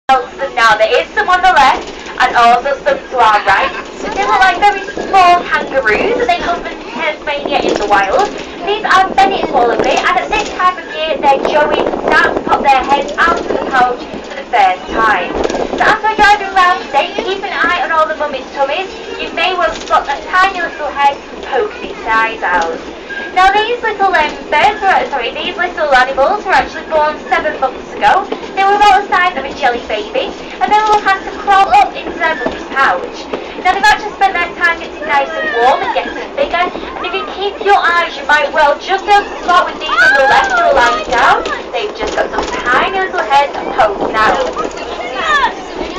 So now there is some on the left and also some to our right. They look like very small kangaroos and they come from Tasmania in the wild. These are Bennett's wallaby and at this time of year their joeys start to pop their heads out of the pouch for the first time. So as we're driving around today, keep an eye on all the mummies' tummies. You may well spot that tiny little head poking its eyes out. Now these little these little animals were actually born 7 months ago. They were about the size of a jelly baby and they will have to crawl up into their mummy's pouch. Now they've actually spent their time getting nice and warm and getting bigger, and if you keep your eyes you might well just be able to spot with these on the left who are lying down. They've just got some tiny little heads poking out.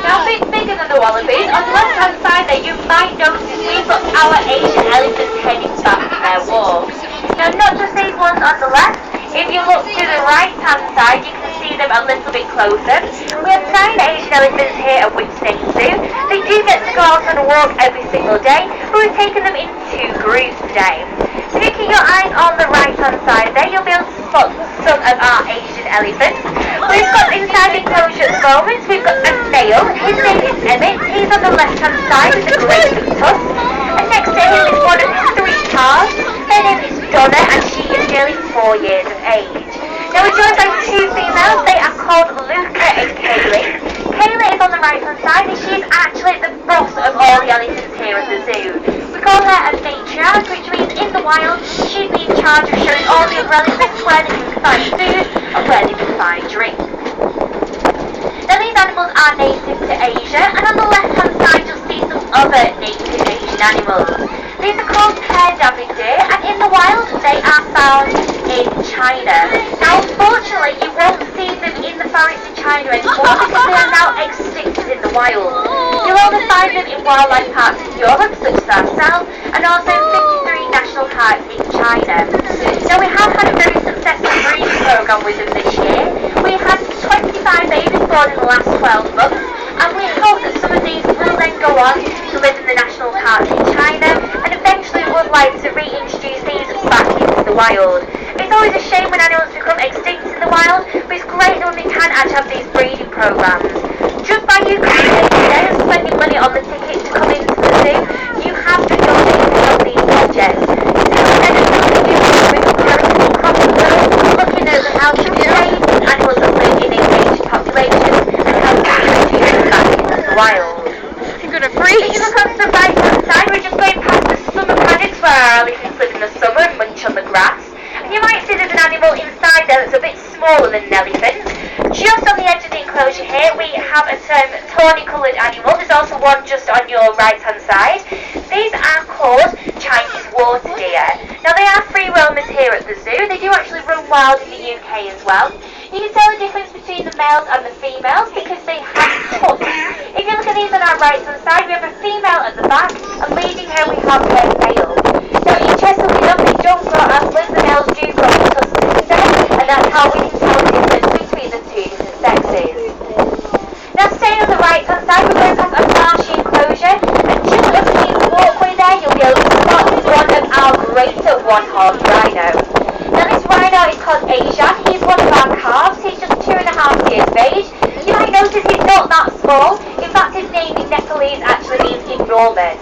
Now a bit bigger than the wallabies, on the left hand side there you might notice we've got our Asian elephants heading back to their walk. Now not just these ones on the left, if you look to the right hand side you can see them a little bit closer. We have 9 Asian elephants here at Whipsnade Zoo. They do get to go out on a walk every single day, but we've taken them in 2 groups today. So if you keep your eyes on the right hand side there, you'll be able to spot some of our Asian elephants. We've got inside the enclosure at the moment, we've got a male, his name is Emmett, he's on the left hand side with a great big tusk, and next to him is one of his 3 calves. Her name is Donna and she is nearly 4 years of age. Now we're joined by 2 females, they are called Luca and Kaylee. Kaylee is on the right hand side and she is actually the boss of all the elephants here at the zoo. We call her a matriarch, which means in the wild she'd be in charge of showing all the other elephants where they can find food and where they can find drink. Now these animals are native to Asia, and on the left hand side you'll see some other native Asian animals. These are called pear-dabbing deer, and in the wild they are found in China. Now unfortunately you won't see them in the forests in China anymore because they are now extinct in the wild. You'll only find them in wildlife parks in Europe such as ourselves, and also 53 national parks in China. Now we have had a very successful breeding program with them this year. We had 25 babies born in the last 12 months, and we hope that some of these will then go on to live in the national parks in China, and eventually would like to reintroduce these back into the wild. It's always a shame when animals become extinct in the wild, but it's great when we can actually have these breeding programs. Just by you coming in today and spending money on the ticket to come into the zoo, you have been donating on these projects. Looking at how to save animals that live in endangered populations and how to introduce them back into the wild. You're gonna freeze. If you look on the right hand side, we're just going past the summer paddocks where our elephants live in the summer and munch on the grass. And you might see there's an animal inside there that's a bit smaller than an elephant. Just on the edge of the enclosure here we have a tawny coloured animal. There's also one just on your right hand side. These are called Chinese water deer. Now they are free roamers here at the zoo. They do actually run wild in the UK as well. You can tell the difference between the males and the females because they have tusks. If you look at these on our right hand side, we have a female at the back, and leading her we have her male. Now interestingly enough, they don't grow antlers, the males do grow tusks instead, and that's how we can tell the difference between the 2 different sexes. Now staying on the right hand side, we're going past a marshy enclosure, and just underneath the walkway there you'll be able to spot one of our greater one-horned rhino. Now this rhino is called Asian. He's one of our calves. He's just 2.5 years of age. You might notice he's not that small. In fact his name in Nepalese actually means enormous.